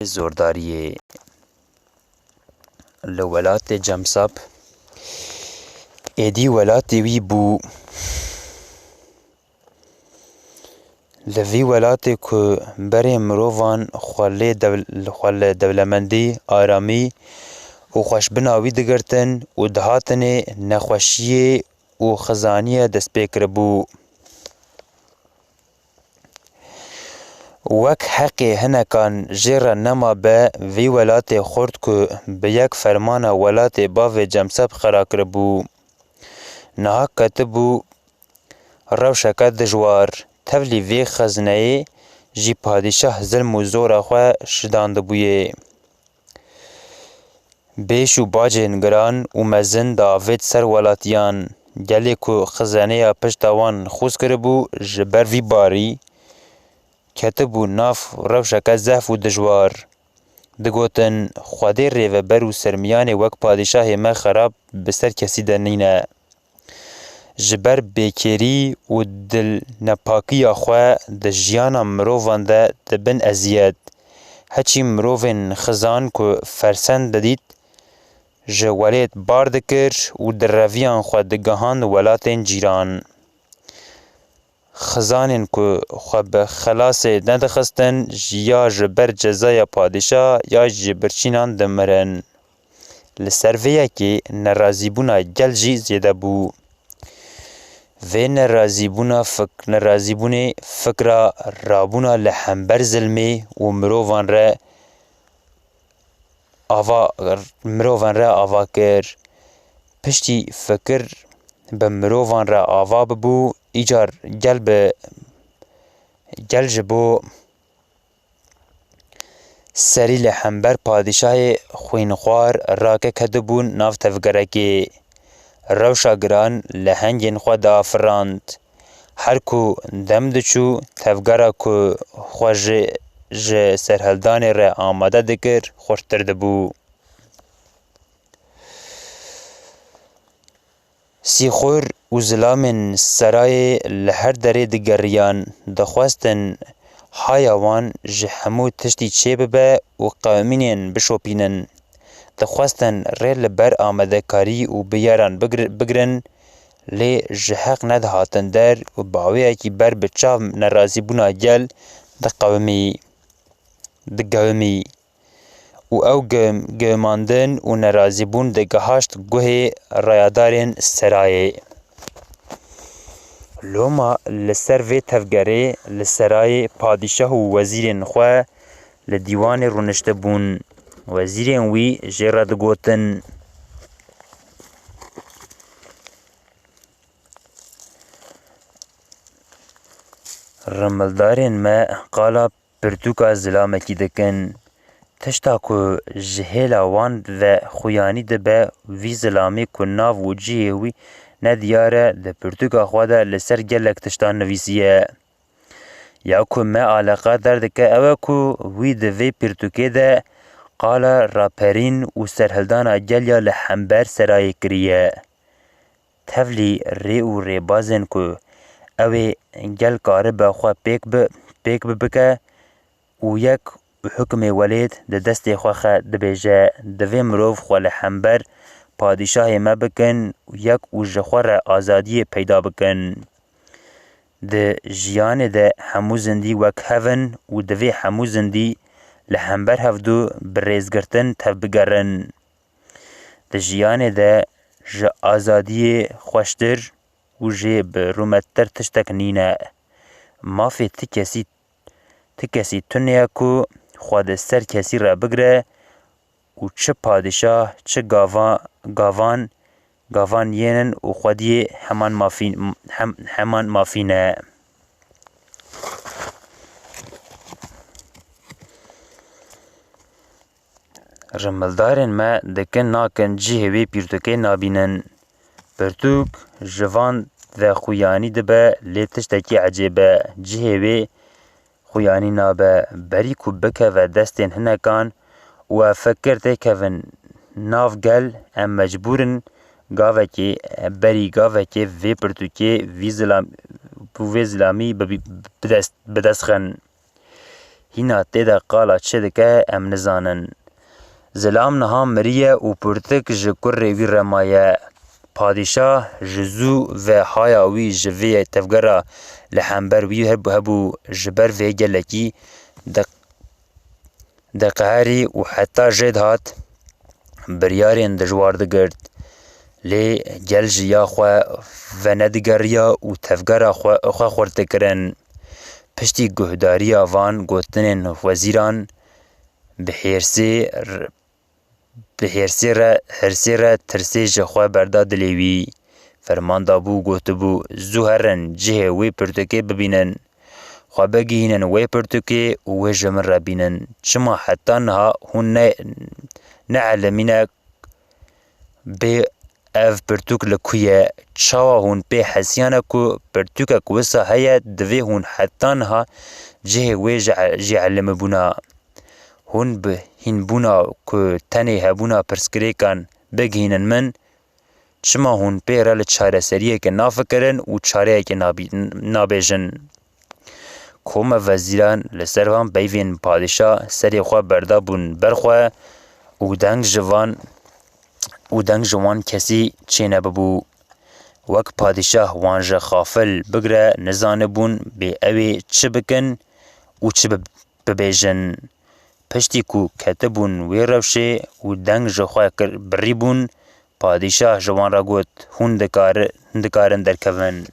زورداری لولات جمساب ایدی ولاتی وی بو لوی ولاتی که بری مروفان خواله دولمندی آرامی و خوشبناوی دگرتن و دهاتن نخوشی و خزانی دست پیکر بو وک حقی هنکان جیر نما به وی ولات خورد که به یک فرمان ولات باو جمسب خراکر بو نها کتبو روشک دجوار تولی وی خزنه جی پادشاه ظلم و زور خواه شداند بویه بیش و باجین گران و مزن داوید سر ولاتیان گلی که خزانه پشتوان خوز کربو جبر وی باری کتبو ناف روشک زف و دجوار دگوتن خواده ریو بر و سرمیان وک پادشاه ما خراب بسر کسی دنینه جبر بیکری و دل نپاکی خواه ده جیانا مروفان ده دبن ازید هچی مروفن خزان که فرسند دادید جوالیت بار دکر و در رویان خواه دگهان ولاتین جیران خزانین که خواه به خلاص ندخستن یا جبر جزای پادشاه یا جبرچینان دمرن لسرویه که نرازیبونا گل جی زیده بو و نرازیبونا فکر رابونا لحنبر ظلمه و مروفان را آوا کر پشتی فکر به مروفان را آوا ببو ایجار گل جبو سری لحنبر پادشاه خوینخوار راکه کدبون ناف تفگرکی روشا گران لحنگین خود آفراند هر کو دم دچو تفگره که خوش سرهلدان را آماده دکر خوشتر دبو سیخور و ظلام سرای لهر دره دگریان دخواستن حیوان جهمو تشتی چه ببه و قومینین بشوپینن دخواستن ریل بر آمده کاری و بیاران بگرن لی جهق ندهاتن در و باوی اکی بر بچاو نرازی بونا گل دگومی و او گماندن و نرازی بون دگهاشت گوه رایادارین سرای لوما لسر وی تفگره لسرای پادشاه و وزیرین خواه لدیوان رونشته بون وزیرین وی جرد گوتن رملدارین ما قالا پرتوکا ظلامکی دکن تشتا که جهیلا وان و خویانی دبه وی ظلامی که ناو و جیه وی ندیاره ده پرتوکا خواده لسر گلک تشتان نویسیه یا که ما علاقه دردکه اوه که وی ده وی پرتوکه ده قالا راپرین و سرهلدان گلیا لحنبر سرای کریه تولی ری و ری بازن که اوه گل کاره بخواه پیک ببکه و یک حکم ولید ده دست خواه دبیجه دوی مروف خواه لحنبر پادشاه ما بکن و یک و جخواه را آزادی پیدا بکن ده جیان ده همو زندی وک هون و دوی همو زندی لحنبر هفدو بریزگرتن تف بگرن ده جیان ده جه آزادی خوشتر و جه برومتر تشتک نینه مافی تکسی تنیا که خواه سر کسی را بگره و چه پادشاه چه گاوان ینن و خودی همان مافینه رملدارن ما دکن ناکن جه وی پیرتوکه نابینن پرتوک جوان و خویانی دبه لیتشتکی عجیبه جه وی خویانی نابه بری کو بکه و دستین هنکان و فکر تکون ناف گل ام مجبورن گاوکی بری گاوکی وی پرتوکه وی ظلامی بدست خن hîna tê de qala çi dike em nizanin. Zilam niha miriye û pirtik ji kurê wî remaye. Padîşah ji zû ve haya wî ji vê tevgera li hember wî hebû ji ber vê gelekî diqeherî û heta jê dihat biryarên dijwar digirt. Lê gel ji ya xwe venedigeriya û tevgera xwe xurt dikirin. Piştî guhdariya van gotinên wezîran bi hirsê re tirsê ji xwe berda dilê wî. Ferman dabû gotibû zû herin cihê wê pirtûkê bibînin. Xwe bigihînin wê pirtûkê û wê ji min re bînin. Çima heta niha hûn neelîmîne bê ev pirtûk li ku ye? Çawa hûn pê hesiyane ku pirtûkek wisa heye divê hûn heta niha cihê wê jî elîmibûna? Hûn bi hînbûna ku tenê hebûna pirsgirêkan bigihînin min, çima hûn pê re li çareseriyekê nafikirin û çareyekê nabêjin? Koma wezîran li ser van peyvên padîşa serê xwe berda bûn ber xwe û deng ji wan kesî çê nebibû. Wek padîşah wan ji xafil bigire nizanibûn bê ew ê çi bikin û çi bibêjin. Piştî ku ketibûn wê rewşê û deng ji xwe birîbûn, padîşah ji wan re got hûn dikarin derkevin.